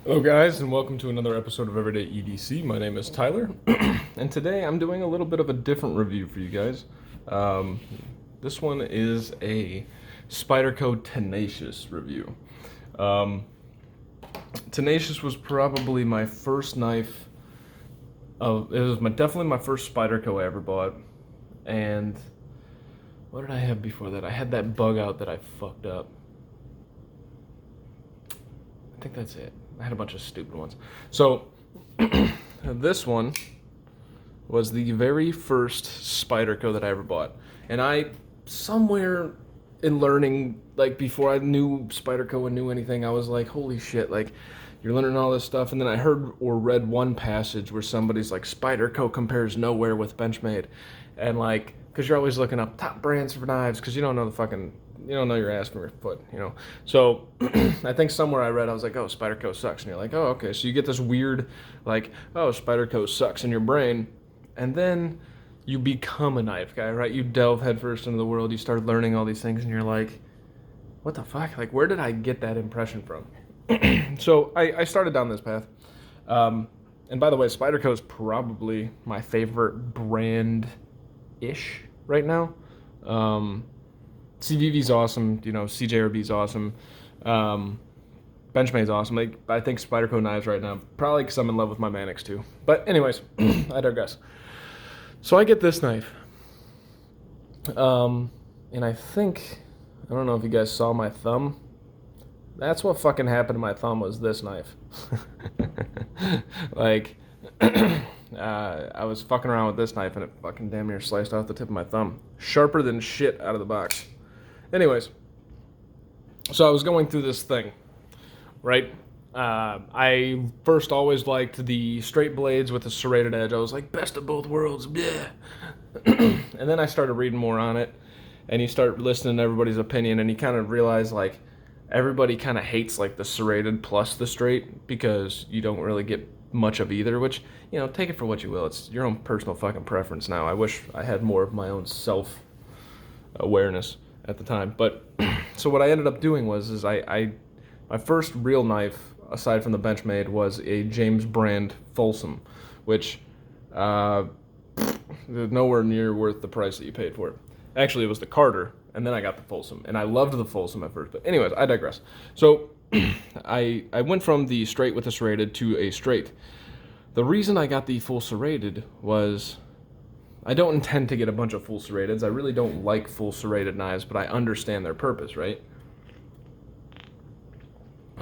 Hello, guys, and welcome to another episode of Everyday EDC. My name is Tyler, and today I'm doing a little bit of a different review for you guys. Um, this one is a Spyderco Tenacious review. Um, Tenacious was probably my first knife. It was definitely my first Spyderco I ever bought. And what did I have before that? I had that bug out that I fucked up. I think that's it. I had a bunch of stupid ones. So, this one was the very first Spyderco that I ever bought. And somewhere in learning, like before I knew Spyderco and knew anything, I was like, holy shit, like, you're learning all this stuff. And then I heard or read one passage where somebody's like, Spyderco compares nowhere with Benchmade. And like, because you're always looking up top brands for knives, because you don't know you don't know your ass from your foot, you know. So I think somewhere I read, I was like, oh, Spyderco sucks. And you're like, oh, okay. So you get this weird, like, oh, Spyderco sucks in your brain. And then you become a knife guy, right? You delve headfirst into the world. You start learning all these things, and you're like, what the fuck? Like, where did I get that impression from? So I started down this path. And by the way, Spyderco is probably my favorite brand-ish right now. CVV's awesome, you know, CJRB's awesome, Benchmade's awesome. Like, I think Spyderco knives right now, probably because I'm in love with my Manix too. But anyways, I digress. So I get this knife, and I don't know if you guys saw my thumb. That's what fucking happened to my thumb, was this knife. Like, I was fucking around with this knife and it fucking damn near sliced off the tip of my thumb. Sharper than shit out of the box. Anyways, so I was going through this thing, right? I first always liked the straight blades with the serrated edge. I was like, best of both worlds, yeah. And then I started reading more on it, and you start listening to everybody's opinion, and you kind of realize, like, everybody kind of hates, like, the serrated plus the straight, because you don't really get much of either, which, you know, take it for what you will. It's your own personal fucking preference now. I wish I had more of my own self-awareness at the time. But so what I ended up doing was my first real knife aside from the Benchmade was a James brand Folsom, which nowhere near worth the price that you paid for it. Actually, it was the Carter, and then I got the Folsom, and I loved the Folsom at first. But anyways, I digress. So I went from the straight with the serrated to a straight. The reason I got the full serrated was I don't intend to get a bunch of full serrateds. I really don't like full serrated knives, but I understand their purpose, right?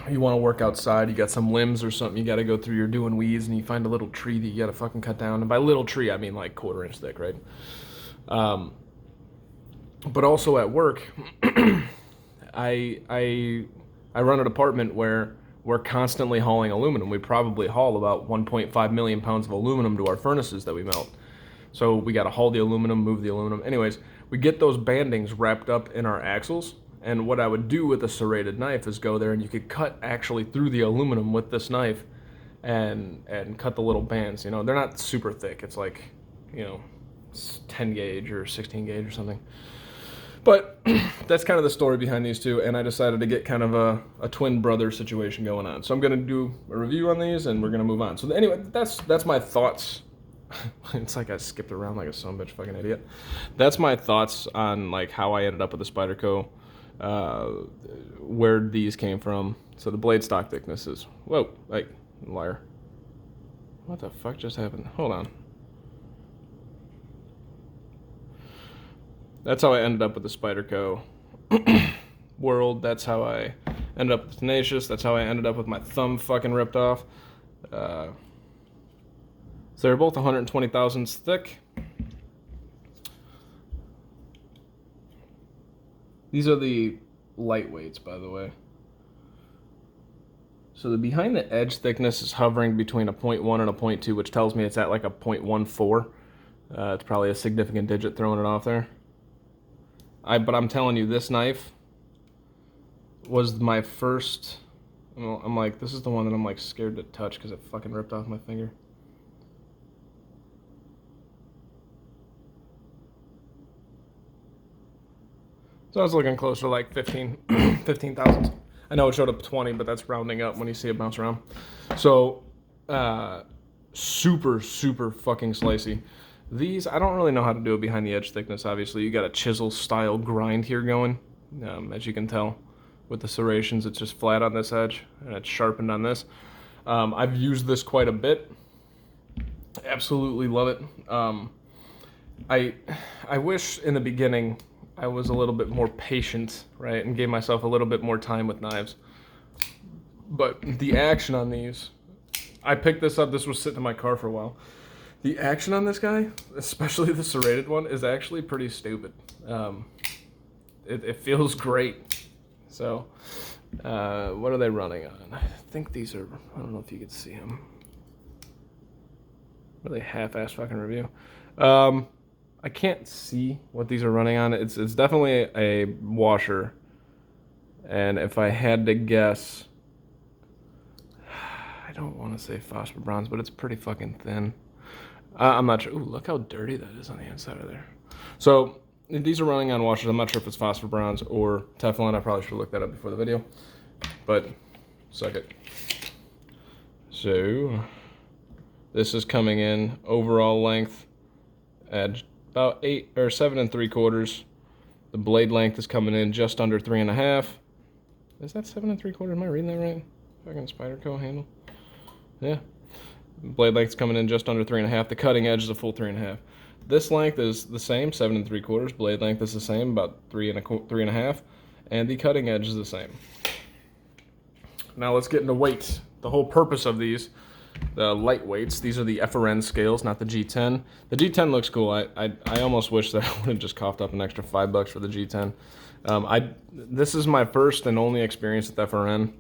You want to work outside, you got some limbs or something, you got to go through, you're doing weeds, and you find a little tree that you got to fucking cut down. And by little tree, I mean like 1/4 inch thick, right? But also at work, I run an apartment where we're constantly hauling aluminum. We probably haul about 1.5 million pounds of aluminum to our furnaces that we melt. So we got to haul the aluminum, move the aluminum. Anyways, we get those bandings wrapped up in our axles. And what I would do with a serrated knife is go there, and you could cut actually through the aluminum with this knife and cut the little bands. You know, they're not super thick. It's like, you know, 10 gauge or 16 gauge or something. But that's kind of the story behind these two, and I decided to get kind of a twin brother situation going on. So I'm going to do a review on these, and we're going to move on. So anyway, that's my thoughts. It's like I skipped around like a son-bitch fucking idiot. That's my thoughts on like how I ended up with the Spyderco, where these came from. So the blade stock thickness is, whoa, like, liar. What the fuck just happened? Hold on. That's how I ended up with the Spyderco world. That's how I ended up with Tenacious. That's how I ended up with my thumb fucking ripped off. So they're both 120 thousandths thick. These are the lightweights, by the way. So the behind the edge thickness is hovering between a 0.1 and a 0.2, which tells me it's at like a 0.14. It's probably a significant digit throwing it off there. But I'm telling you, this knife was my first. I'm like, this is the one that I'm like scared to touch because it fucking ripped off my finger. So I was looking closer to like 15 thousandths. I know it showed up 20, but that's rounding up when you see it bounce around. So, super, super fucking slicey. These, I don't really know how to do it behind the edge thickness, obviously. You got a chisel style grind here going, as you can tell. With the serrations, it's just flat on this edge, and it's sharpened on this. I've used this quite a bit. Absolutely love it. I wish in the beginning I was a little bit more patient, right, and gave myself a little bit more time with knives. But the action on these, I picked this up, this was sitting in my car for a while. The action on this guy, especially the serrated one, is actually pretty stupid. It feels great. So, what are they running on? I think these are, I don't know if you can see them. Really half-ass fucking review. I can't see what these are running on. It's definitely a washer. And if I had to guess, I don't want to say phosphor bronze, but it's pretty fucking thin. I'm not sure. Ooh, look how dirty that is on the inside of there. So these are running on washers. I'm not sure if it's phosphor bronze or Teflon. I probably should have looked that up before the video, but suck it. So this is coming in overall length at about 8 or 7 3/4. The blade length is coming in just under 3.5. Is that 7 3/4? Am I reading that right? Fucking Spyderco handle. Yeah. Blade length is coming in just under 3.5. The cutting edge is a full 3.5. This length is the same, 7 3/4. Blade length is the same, about 3.5. And the cutting edge is the same. Now let's get into weight. The whole purpose of these, the lightweights, these are the FRN scales, not the G10. The G10 looks cool. I almost wish that I would have just coughed up an extra $5 for the G10. This is my first and only experience with FRN.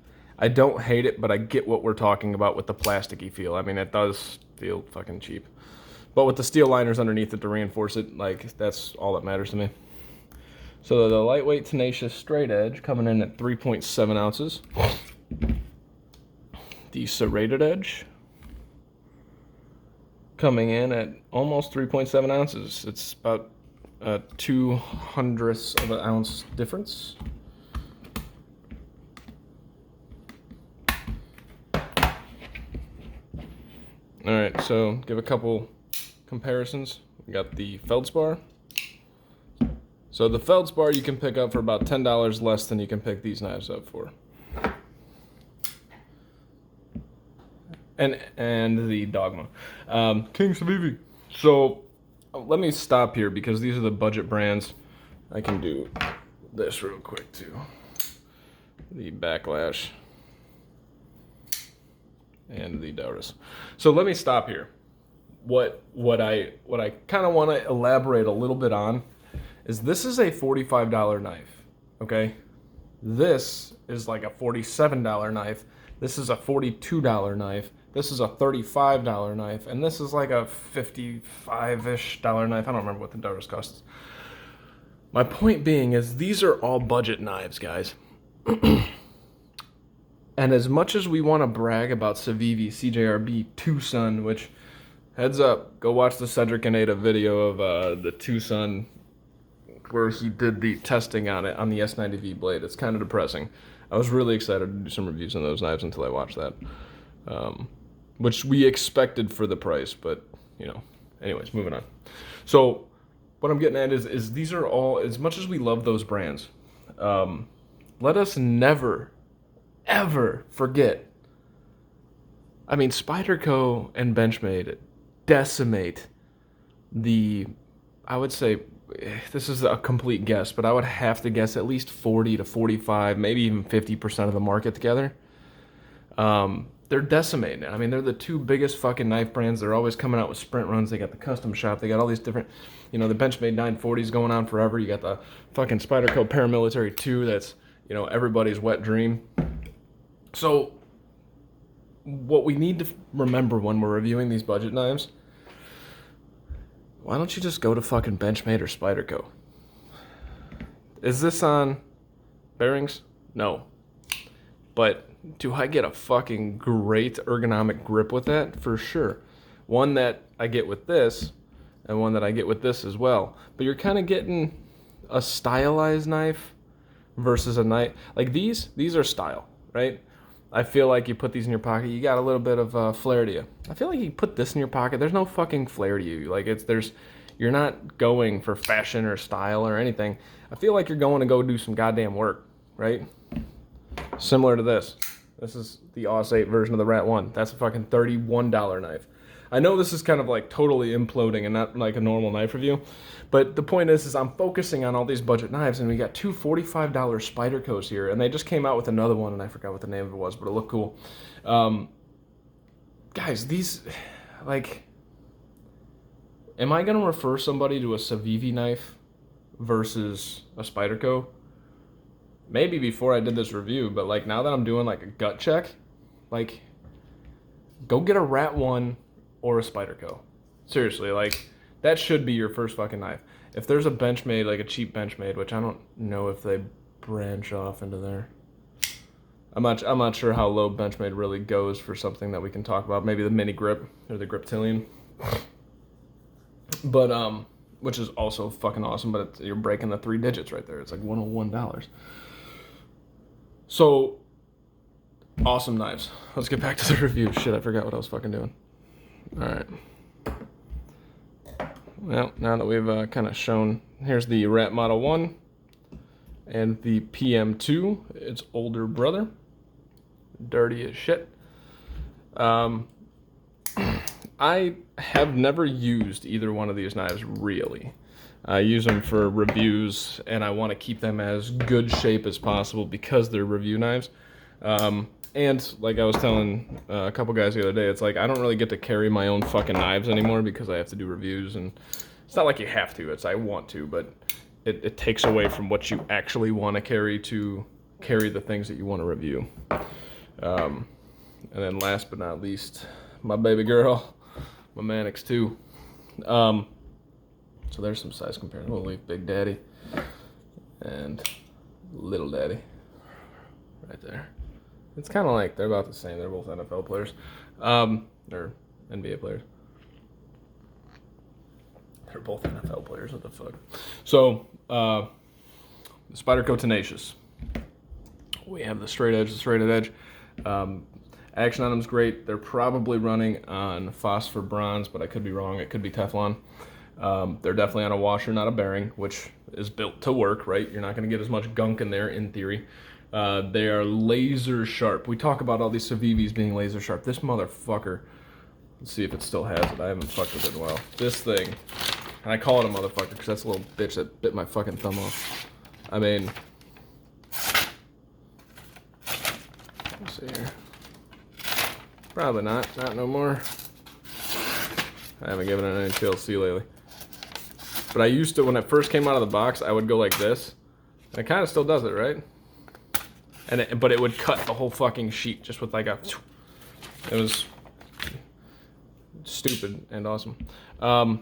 I don't hate it, but I get what we're talking about with the plasticky feel. I mean, it does feel fucking cheap. But with the steel liners underneath it to reinforce it, like, that's all that matters to me. So the lightweight tenacious straight edge coming in at 3.7 ounces. The serrated edge coming in at almost 3.7 ounces. It's about a 0.02 of an ounce difference. All right, so give a couple comparisons. We got the feldspar. So the feldspar you can pick up for about $10 less than you can pick these knives up for. And the Dogma. King Savivi. So let me stop here because these are the budget brands. I can do this real quick too. The Backlash and the Doris. So let me stop here. What I kind of want to elaborate a little bit on is this is a $45 knife, okay? This is like a $47 knife. This is a $42 knife. This is a $35 knife, and this is like a $55-ish knife. I don't remember what the Doris costs. My point being is these are all budget knives, guys. And as much as we want to brag about Civivi CJRB Tucson, which, heads up, go watch the Cedric and Ada video of the Tucson where he did the testing on it on the S90V blade. It's kind of depressing. I was really excited to do some reviews on those knives until I watched that. Which we expected for the price, but, you know, anyways, moving on. So what I'm getting at is these are all, as much as we love those brands, let us never, ever forget. I mean, Spyderco and Benchmade decimate the, I would say, this is a complete guess, but I would have to guess at least 40 to 45, maybe even 50% of the market together. They're decimating it. I mean, they're the two biggest fucking knife brands. They're always coming out with sprint runs. They got the custom shop. They got all these different, you know, the Benchmade 940s going on forever. You got the fucking Spyderco Paramilitary 2 that's, you know, everybody's wet dream. So what we need to remember when we're reviewing these budget knives, why don't you just go to fucking Benchmade or Spyderco? Is this on bearings? No. But do I get a fucking great ergonomic grip with that? For sure. One that I get with this, and one that I get with this as well. But you're kind of getting a stylized knife versus a knife. Like these are style. right? I feel like you put these in your pocket, you got a little bit of flair to you. I feel like you put this in your pocket, there's no fucking flair to you. Like you're not going for fashion or style or anything. I feel like you're going to go do some goddamn work, right? Similar to this. This is the Aus 8 version of the Rat 1. That's a fucking $31 knife. I know this is kind of like totally imploding and not like a normal knife review, but the point is I'm focusing on all these budget knives, and we got two $45 Spydercos here, and they just came out with another one, and I forgot what the name of it was, but it looked cool. Guys, these, like, am I going to refer somebody to a Civivi knife versus a Spyderco? Maybe before I did this review, but like now that I'm doing like a gut check, like go get a Rat 1 or a Spyderco. Seriously, like that should be your first fucking knife. If there's a Benchmade, like a cheap Benchmade, which I don't know if they branch off into there. I'm not sure how low Benchmade really goes for something that we can talk about. Maybe the mini grip or the Griptilian. But which is also fucking awesome, but you're breaking the 3 digits right there. It's like $101. So, awesome knives. Let's get back to the review. Shit, I forgot what I was fucking doing. Alright. Well, now that we've kind of shown, here's the Rat Model 1 and the PM2, its older brother. Dirty as shit. I have never used either one of these knives, really. I use them for reviews, and I want to keep them as good shape as possible because they're review knives. And like I was telling a couple guys the other day, it's like I don't really get to carry my own fucking knives anymore because I have to do reviews, and it's not like you have to, it's I want to, but it takes away from what you actually want to carry the things that you want to review. And then last but not least, my baby girl, my Manix 2. So there's some size comparison. We'll leave Big Daddy and Little Daddy right there. It's kind of like they're about the same. They're both NFL players, or NBA players. They're both NFL players. What the fuck? So the Spyderco Tenacious. We have the straight edge, the serrated edge. Action on them's great. They're probably running on phosphor bronze, but I could be wrong. It could be Teflon. They're definitely on a washer, not a bearing, which is built to work, right? You're not going to get as much gunk in there, in theory. They are laser sharp. We talk about all these Civivis being laser sharp. This motherfucker, let's see if it still has it. I haven't fucked with it in a while. This thing, and I call it a motherfucker because that's a little bitch that bit my fucking thumb off. I mean, let's see here. Probably not no more. I haven't given it any TLC lately. But I used to, when it first came out of the box, I would go like this. And it kind of still does it, right? But it would cut the whole fucking sheet just with like a... It was stupid and awesome. So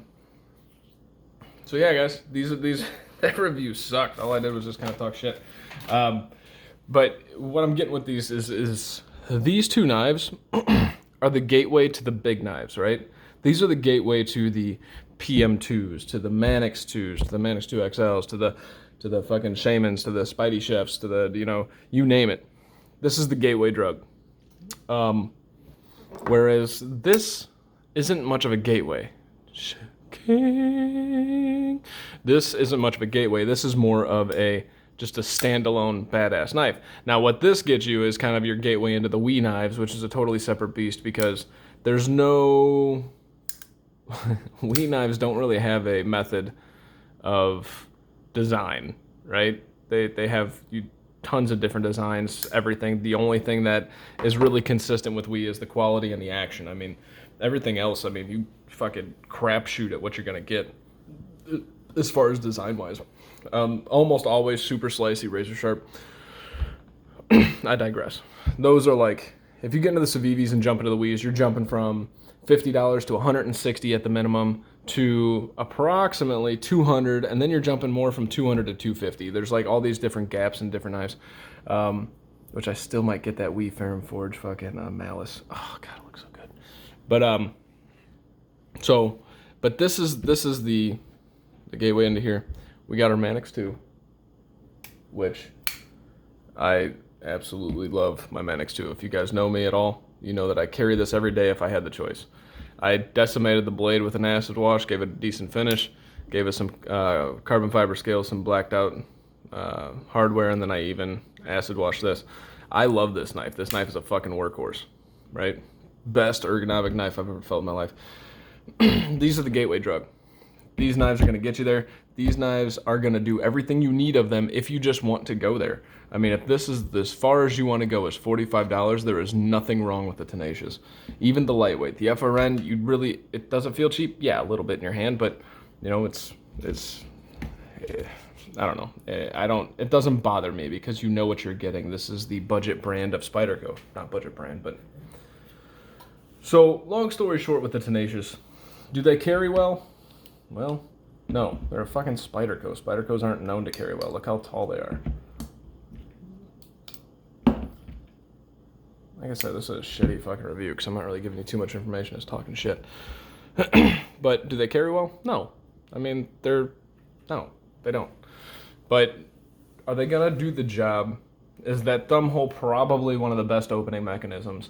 yeah, guys, that review sucked. All I did was just kind of talk shit. But what I'm getting with these is these two knives are the gateway to the big knives, right? These are the gateway to the PM2s, to the Manix 2s, to the Manix 2 XLs, to the fucking Shamans, to the Spidey Chefs, to the, you name it. This is the gateway drug. Whereas this isn't much of a gateway. This isn't much of a gateway. This is more of just a standalone badass knife. Now what this gets you is kind of your gateway into the Wii knives, which is a totally separate beast because there's no... Wii knives don't really have a method of design, right? They have tons of different designs, everything. The only thing that is really consistent with Wii is the quality and the action. I mean, everything else, I mean, you fucking crapshoot at what you're gonna get as far as design-wise. Almost always super slicey, razor sharp. I digress. Those are like, if you get into the Civivis and jump into the Wiis, you're jumping from $50 to $160 at the minimum to approximately $200, and then you're jumping more from $200 to $250. There's like all these different gaps and different knives, which I still might get that Wii Ferrum Forge fucking Malice. Oh god, it looks so good. But this is the gateway into here. We got our Manix 2, which I absolutely love my Manix 2. If you guys know me at all, you know that I carry this every day if I had the choice. I decimated the blade with an acid wash, gave it a decent finish, gave it some carbon fiber scales, some blacked out hardware, and then I even acid washed this. I love this knife. This knife is a fucking workhorse, right? Best ergonomic knife I've ever felt in my life. These are the gateway drug. These knives are going to get you there. These knives are going to do everything you need of them if you just want to go there. I mean, if this is as far as you want to go is $45, there is nothing wrong with the Tenacious. Even the lightweight. The FRN, it doesn't feel cheap. Yeah, a little bit in your hand, but, you know, I don't know. It doesn't bother me because you know what you're getting. This is the budget brand of Spyderco. Not budget brand, but... So, long story short with the Tenacious. Do they carry well? Well, no. They're a fucking Spyderco. Spydercos aren't known to carry well. Look how tall they are. Like I said, this is a shitty fucking review because I'm not really giving you too much information. It's talking shit. But do they carry well? No. I mean, no, they don't. But are they gonna do the job? Is that thumb hole probably one of the best opening mechanisms?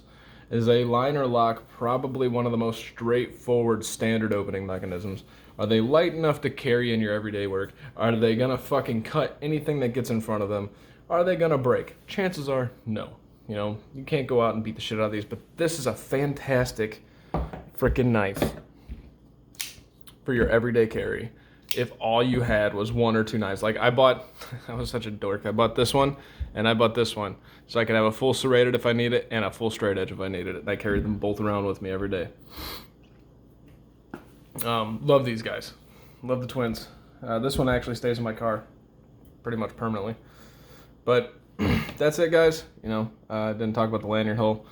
Is a liner lock probably one of the most straightforward standard opening mechanisms? Are they light enough to carry in your everyday work? Are they gonna fucking cut anything that gets in front of them? Are they gonna break? Chances are no. You know, you can't go out and beat the shit out of these, but this is a fantastic freaking knife for your everyday carry. If all you had was one or two knives. Like I was such a dork. I bought this one and I bought this one. So I could have a full serrated if I need it and a full straight edge if I needed it. And I carried them both around with me every day. Love these guys. Love the twins. This one actually stays in my car pretty much permanently. But that's it, guys. You know, I didn't talk about the lanyard hole.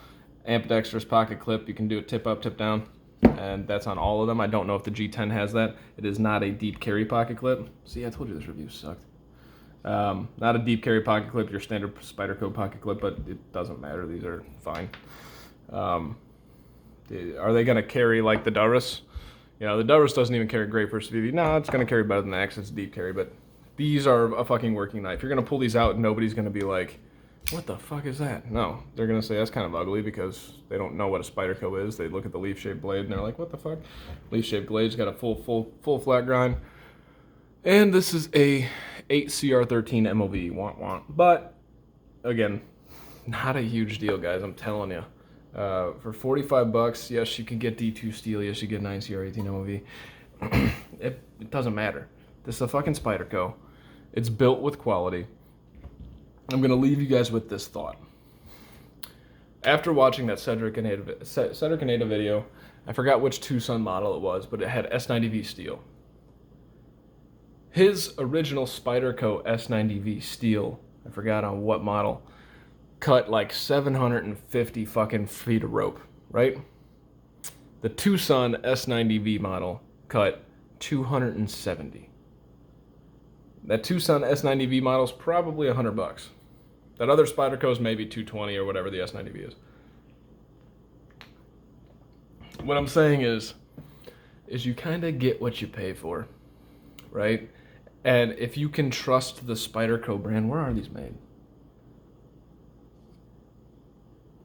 Ambidextrous pocket clip. You can do it tip up, tip down. And that's on all of them. I don't know if the G10 has that. It is not a deep carry pocket clip. See, I told you this review sucked. Not a deep carry pocket clip, your standard Spyderco pocket clip, but it doesn't matter. These are fine. Are they going to carry like the Durus? You know, the Durus doesn't even carry great for VV. No, it's going to carry better than the Axe. It's deep carry, but these are a fucking working knife. You're going to pull these out and nobody's going to be like, what the fuck is that? No, they're going to say that's kind of ugly because they don't know what a Spyderco is. They look at the leaf-shaped blade and they're like, what the fuck? Leaf-shaped blade's got a full flat grind. And this is a 8CR13 MOV. Want. But, again, not a huge deal, guys. I'm telling you. For $45, yes, you can get D2 steel. Yes, you get 9CR18 MOV. It doesn't matter. This is a fucking Spyderco. It's built with quality. I'm going to leave you guys with this thought. After watching that Cedric Aneda video, I forgot which Tucson model it was, but it had S90V steel. His original Spyderco S90V steel, I forgot on what model, cut like 750 fucking feet of rope, right? The Tucson S90V model cut 270. That Tucson S90V model is probably $100. That other Spyderco is maybe 220 or whatever the S90V is. What I'm saying is you kind of get what you pay for, right? And if you can trust the Spyderco brand, where are these made?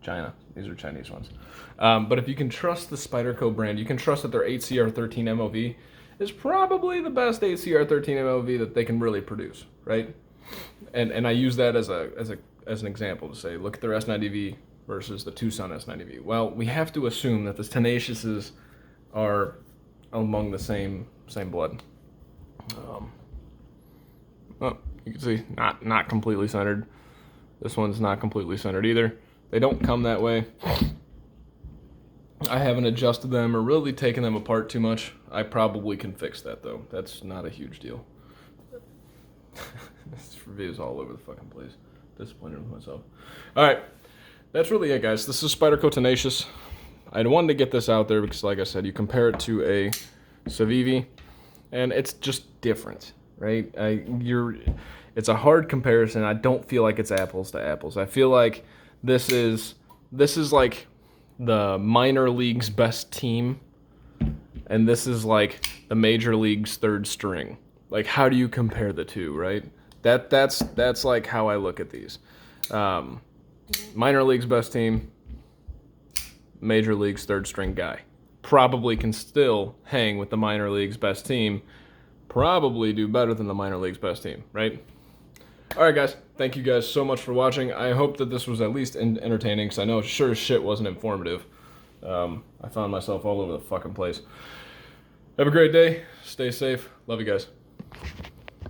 China. These are Chinese ones. But if you can trust the Spyderco brand, you can trust that their 8CR13 MOV is probably the best 8CR13 MOV that they can really produce, right? And I use that as an example to say, look at their S90V versus the Tucson S90V. Well, we have to assume that the Tenaciouses are among the same blood. Oh, you can see not completely centered. This one's not completely centered either. They don't come that way. I haven't adjusted them or really taken them apart too much. I probably can fix that though. That's not a huge deal. This review's all over the fucking place. Disappointed with myself. Alright, that's really it, guys. This is Spyderco Tenacious. I wanted to get this out there because, like I said, you compare it to a Civivi, and it's just different, right? It's a hard comparison. I don't feel like it's apples to apples. I feel like this is like the minor league's best team, and this is like the major league's third string. Like, how do you compare the two, right? That's like how I look at these. Minor league's best team, major league's third string guy. Probably can still hang with the minor league's best team. Probably do better than the minor league's best team, right? All right, guys. Thank you guys so much for watching. I hope that this was at least entertaining, because I know sure as shit wasn't informative. I found myself all over the fucking place. Have a great day. Stay safe. Love you guys.